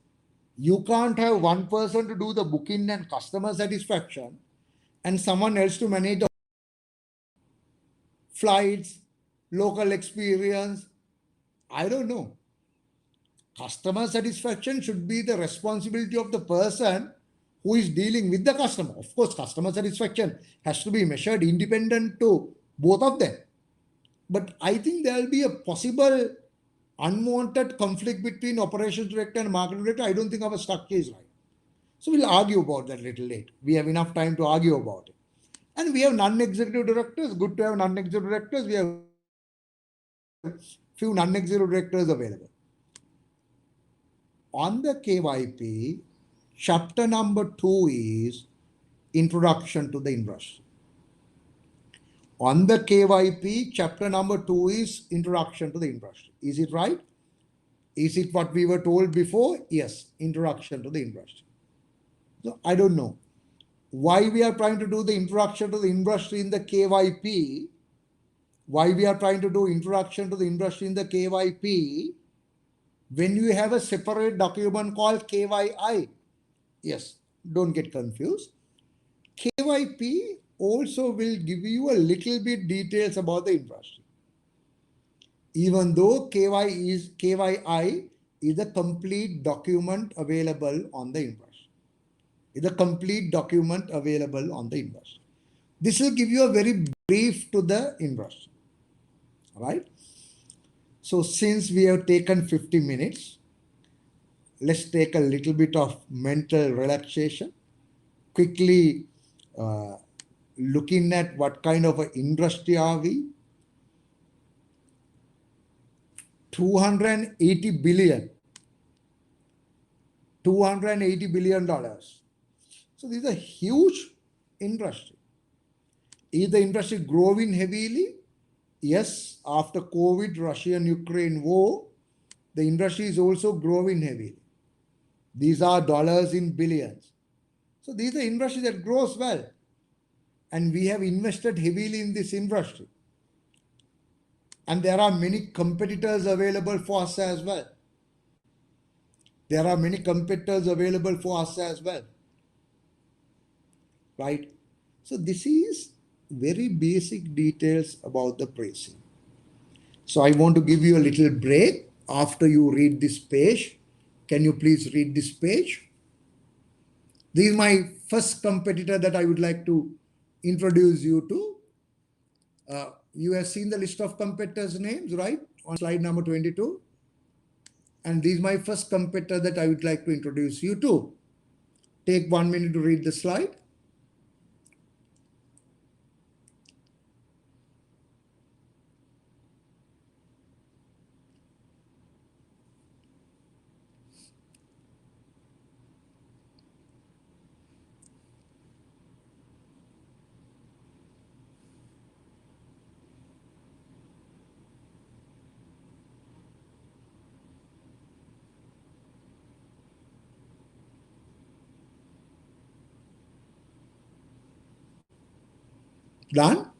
you can't have one person to do the booking and customer satisfaction and someone else to manage the flights, local experience. I don't know. Customer satisfaction should be the responsibility of the person who is dealing with the customer. Of course, customer satisfaction has to be measured independent to both of them. But I think there will be a possible unwanted conflict between operations director and marketing director. I don't think our structure is right. So we'll argue about that a little late. We have enough time to argue about it. And we have non-executive directors. Good to have non-executive directors. We have few non-executive directors available. On the KYP, chapter number 2 is Introduction to the Industry. On the KYP, chapter number 2 is Introduction to the Industry. Is it right? Is it what we were told before? Yes, Introduction to the Industry. So I don't know why we are trying to do the Introduction to the Industry in the KYP. Why we are trying to do Introduction to the Industry in the KYP when you have a separate document called KYI. Yes, don't get confused. KYP also will give you a little bit details about the industry. Even though KYI is a complete document available on the invoice. Is a complete document available on the invoice. This will give you a very brief to the invoice. Right? So since we have taken 50 minutes, let's take a little bit of mental relaxation. Quickly looking at what kind of an industry are we. 280 billion. $280 billion. So this is a huge industry. Is the industry growing heavily? Yes, after COVID, Russia-Ukraine war, the industry is also growing heavily. These are dollars in billions. So these are industry that grows well. And we have invested heavily in this industry. And there are many competitors available for us as well. There are many competitors available for us as well. Right? So this is very basic details about the pricing. So I want to give you a little break after you read this page. Can you please read this page? This is my first competitor that I would like to introduce you to. You have seen the list of competitors' names, right? On slide number 22. And this is my first competitor that I would like to introduce you to. Take 1 minute to read the slide. Done?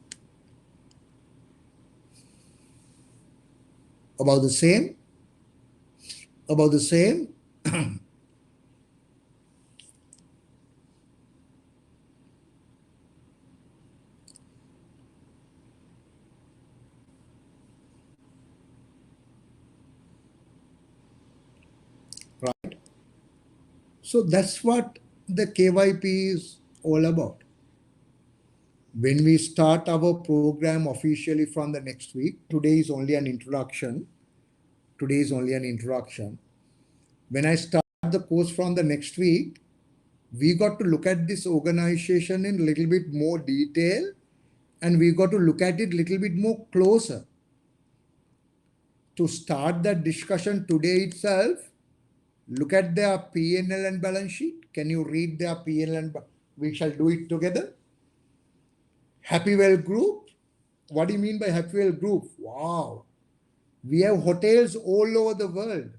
About the same? About the same? Right? So that's what the KYP is all about. When we start our program officially from the next week, today is only an introduction. Today is only an introduction. When I start the course from the next week, we got to look at this organization in a little bit more detail, and we got to look at it a little bit more closer. To start that discussion today itself, look at their P&L and balance sheet. Can you read their P&L and we shall do it together. Happywell Group. What do you mean by Happywell Group? Wow. We have hotels all over the world.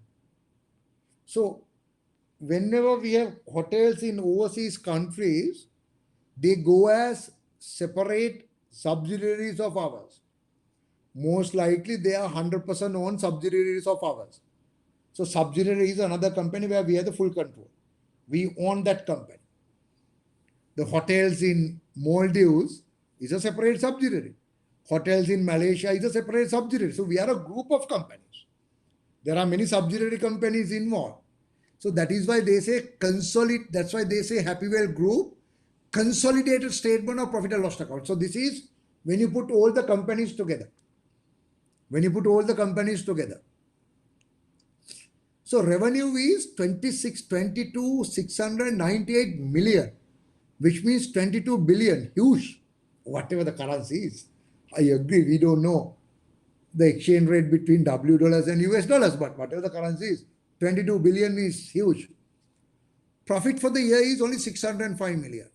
So whenever we have hotels in overseas countries, they go as separate subsidiaries of ours. Most likely they are 100% owned subsidiaries of ours. So subsidiary is another company where we have the full control. We own that company. The hotels in Maldives is a separate subsidiary. Hotels in Malaysia is a separate subsidiary. So we are a group of companies. There are many subsidiary companies involved. So that is why they say consolidate. That's why they say Happywell Group consolidated statement of profit and loss account. So this is when you put all the companies together. When you put all the companies together. So revenue is 698 million, which means 22 billion, huge, whatever the currency is. I agree, we don't know the exchange rate between W dollars and US dollars, but whatever the currency is, 22 billion is huge. Profit for the year is only 605 million.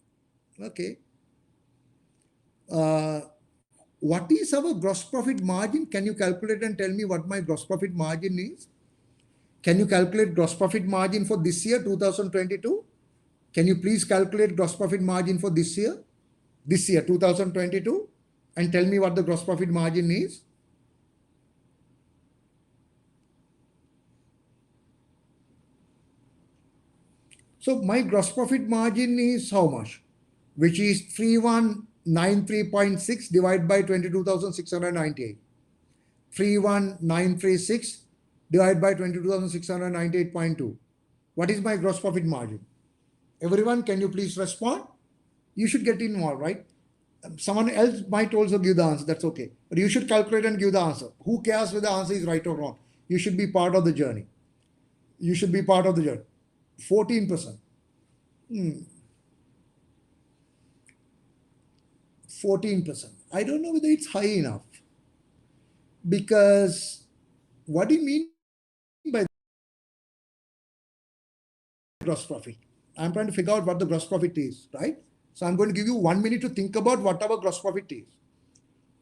Okay. What is our gross profit margin? Can you calculate and tell me what my gross profit margin is? Can you calculate gross profit margin for this year, 2022? Can you please calculate gross profit margin for this year, 2022, and tell me what the gross profit margin is? So my gross profit margin is how much? Which is 3193.6 divided by 22,698. 31936 divided by 22,698.2. What is my gross profit margin? Everyone, can you please respond? You should get involved, right? Someone else might also give the answer, that's okay. But you should calculate and give the answer. Who cares whether the answer is right or wrong? You should be part of the journey. You should be part of the journey. 14%. 14%. I don't know whether it's high enough. Because what do you mean by gross profit? I'm trying to figure out what the gross profit is, right? So I'm going to give you 1 minute to think about what our gross profit is.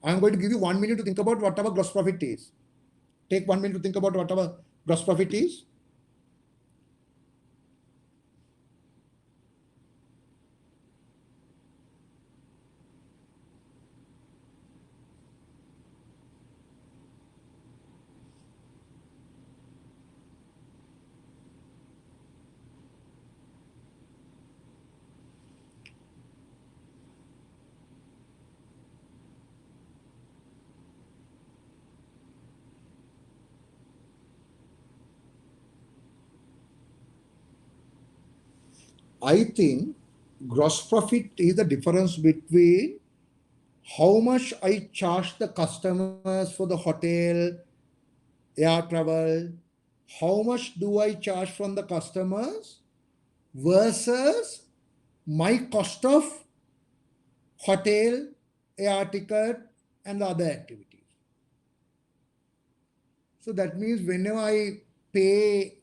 I'm going to give you 1 minute to think about what our gross profit is. Take 1 minute to think about what our gross profit is. I think gross profit is the difference between how much I charge the customers for the hotel, air travel, how much do I charge from the customers versus my cost of hotel, air ticket, and the other activities. So that means pay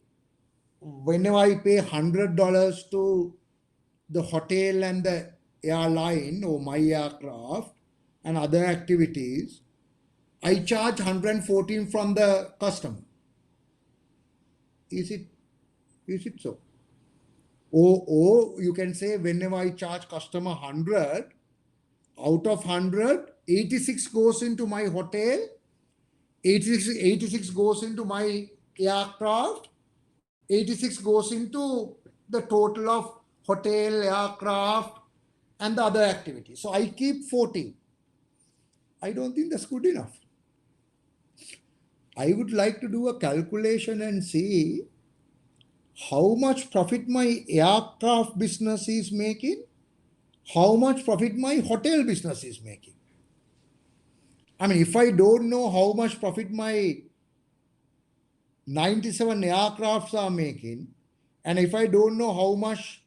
whenever I pay $100 to the hotel and the airline or my aircraft and other activities, I charge 114 from the customer. Is it so? Or you can say whenever I charge customer 100, out of 100, 86 goes into my hotel, 86 goes into my aircraft, 86 goes into the total of hotel, aircraft, and the other activities. So I keep 14. I don't think that's good enough. I would like to do a calculation and see how much profit my aircraft business is making, how much profit my hotel business is making. I mean, if I don't know how much profit my 97 aircrafts are making, and if I don't know how much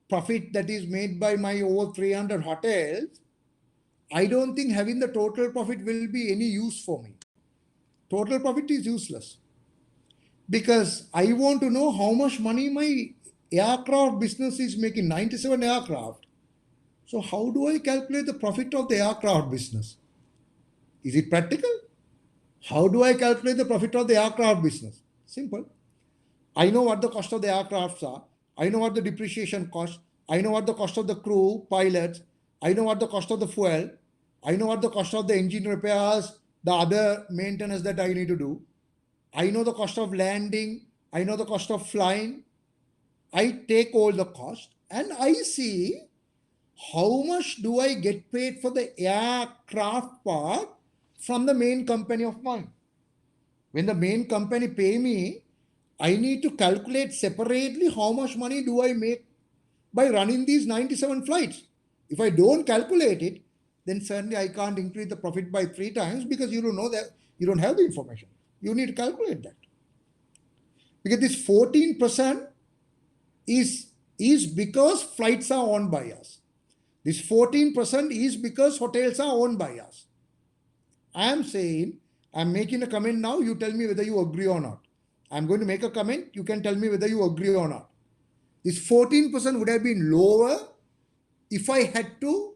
profit that is made by my over 300 hotels, I don't think having the total profit will be any use for me. Total profit is useless because I want to know how much money my aircraft business is making, 97 aircraft. So how do I calculate the profit of the aircraft business? Is it practical? How do I calculate the profit of the aircraft business? Simple. I know what the cost of the aircrafts are. I know what the depreciation cost. I know what the cost of the crew, pilots. I know what the cost of the fuel. I know what the cost of the engine repairs, the other maintenance that I need to do. I know the cost of landing. I know the cost of flying. I take all the cost and I see how much do I get paid for the aircraft part from the main company of mine. When the main company pay me, I need to calculate separately how much money do I make by running these 97 flights. If I don't calculate it, then certainly I can't increase the profit by 3 times because you don't know that, you don't have the information. You need to calculate that. Because this 14% is because flights are owned by us. This 14% is because hotels are owned by us. I am saying, I'm making a comment now, you tell me whether you agree or not. I'm going to make a comment, you can tell me whether you agree or not. This 14% would have been lower if I had to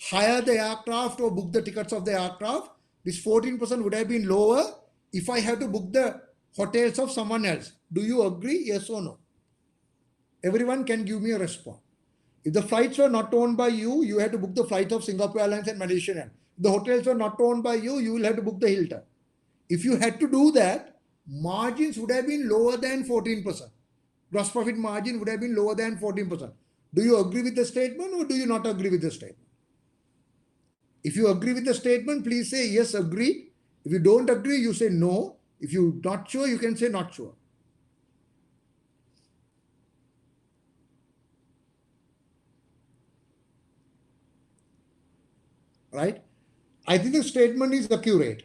hire the aircraft or book the tickets of the aircraft. This 14% would have been lower if I had to book the hotels of someone else. Do you agree? Yes or no? Everyone can give me a response. If the flights were not owned by you, you had to book the flight of Singapore Airlines and Malaysian Airlines. If the hotels were not owned by you, you will have to book the Hilton. If you had to do that, margins would have been lower than 14%. Gross profit margin would have been lower than 14%. Do you agree with the statement or do you not agree with the statement? If you agree with the statement, please say yes, agree. If you don't agree, you say no. If you're not sure, you can say not sure. Right? I think the statement is accurate.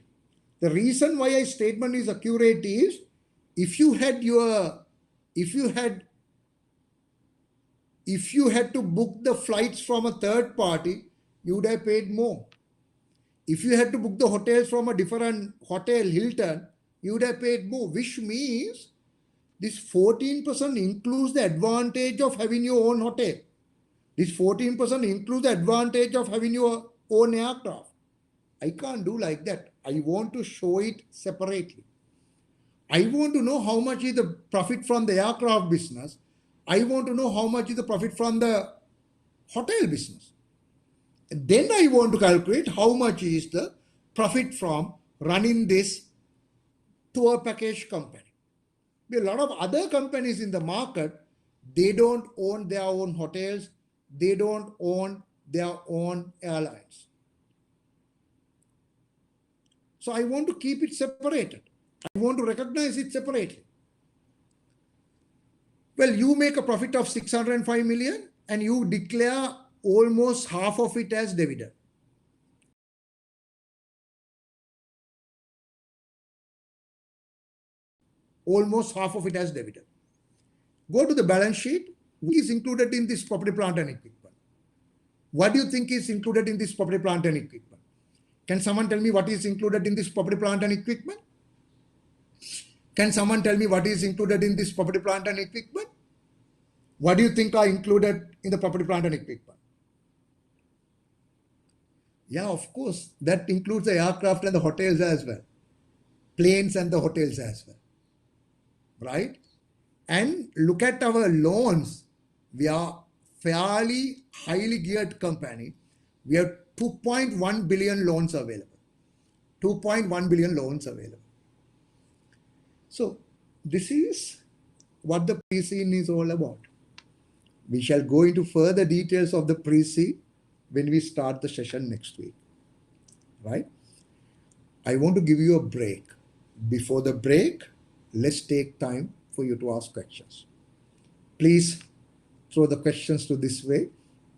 The reason why a statement is accurate is if you had your, if you had to book the flights from a third party, you would have paid more. If you had to book the hotels from a different hotel, Hilton, you would have paid more, which means this 14% includes the advantage of having your own hotel. This 14% includes the advantage of having your own aircraft. I can't do like that. I want to show it separately. I want to know how much is the profit from the aircraft business. I want to know how much is the profit from the hotel business. And then I want to calculate how much is the profit from running this tour package company. There are a lot of other companies in the market, they don't own their own hotels, they don't own their own airlines. So I want to keep it separated. I want to recognize it separately. Well, you make a profit of 605 million and you declare almost half of it as dividend. Almost half of it as dividend. Go to the balance sheet. What is included in this property, plant and equipment? What do you think is included in this property, plant and equipment? Can someone tell me what is included in this property, plant and equipment? Can someone tell me what is included in this property, plant and equipment? What do you think are included in the property, plant and equipment? Yeah, of course, that includes the aircraft and the hotels as well. Planes and the hotels as well. Right? And look at our loans. We are fairly highly geared company. We have 2.1 billion loans available. 2.1 billion loans available. So this is what the pre-scene is all about. We shall go into further details of the pre-scene when we start the session next week. Right? I want to give you a break. Before the break, let's take time for you to ask questions. Please throw the questions to this way,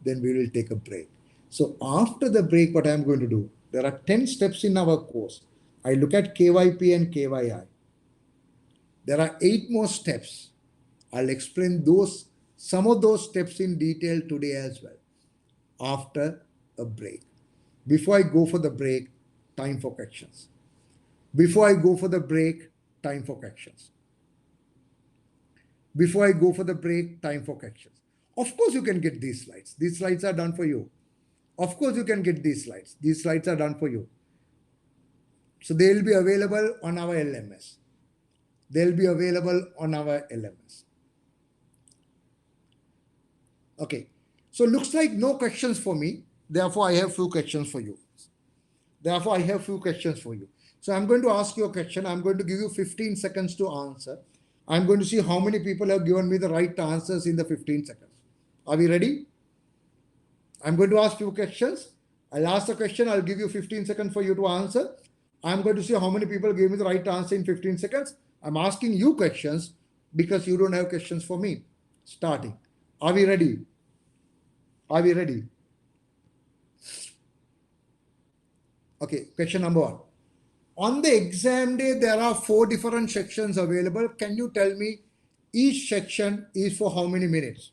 then we will take a break. So after the break, what I'm going to do, there are 10 steps in our course. I look at KYP and KYI. There are 8 more steps. I'll explain some of those steps in detail today as well, after a break. Before I go for the break, time for questions. Before I go for the break, time for questions. Before I go for the break, time for questions. Of course, you can get these slides. These slides are done for you. Of course, you can get these slides. These slides are done for you. So they will be available on our LMS. They'll be available on our LMS. Okay. So looks like no questions for me. Therefore, I have few questions for you. So I'm going to ask you a question. I'm going to give you 15 seconds to answer. I'm going to see how many people have given me the right answers in the 15 seconds. Are we ready? I'm going to ask you questions. I'll ask the question. I'll give you 15 seconds for you to answer. I'm going to see how many people gave me the right answer in 15 seconds. I'm asking you questions because you don't have questions for me. Starting. Are we ready? Are we ready? Okay, question number 1. On the exam day, there are 4 different sections available. Can you tell me each section is for how many minutes?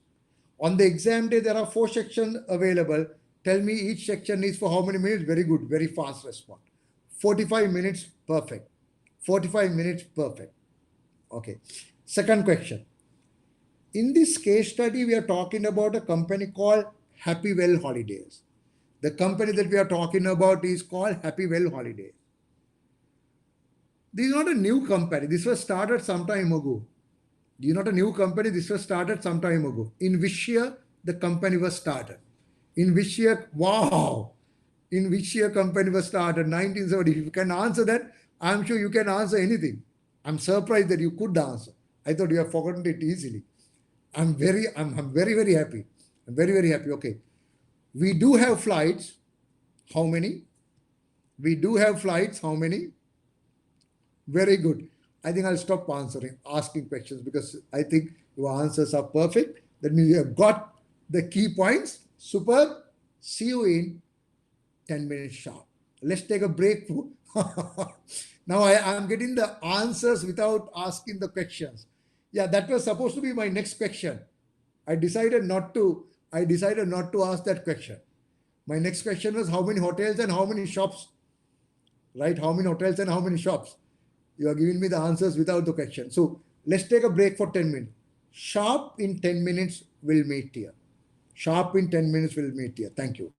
On the exam day, there are 4 sections available. Tell me each section is for how many minutes? Very good, very fast response. 45 minutes, perfect. 45 minutes, perfect. Okay. Second question. In this case study, we are talking about a company called Happy Well Holidays. The company that we are talking about is called Happy Well Holidays. This is not a new company. This was started some time ago. This is not a new company. This was started some time ago. In which year the company was started? In which year? Wow. In which year company was started? 1970. If you can answer that, I'm sure you can answer anything. I'm surprised that you could answer. I thought you have forgotten it easily. I'm very, very happy. I'm very, very happy. Okay. We do have flights. How many? We do have flights. How many? Very good. I think I'll stop asking questions because I think your answers are perfect. That means you have got the key points. Super. See you in 10 minutes sharp. Let's take a break. Now I am getting the answers without asking the questions. Yeah, that was supposed to be my next question. I decided not to. I decided not to ask that question. My next question was how many hotels and how many shops, right? How many hotels and how many shops? You are giving me the answers without the question. So let's take a break for 10 minutes. Sharp in 10 minutes, we'll meet here. Sharp in 10 minutes, we'll meet here. Thank you.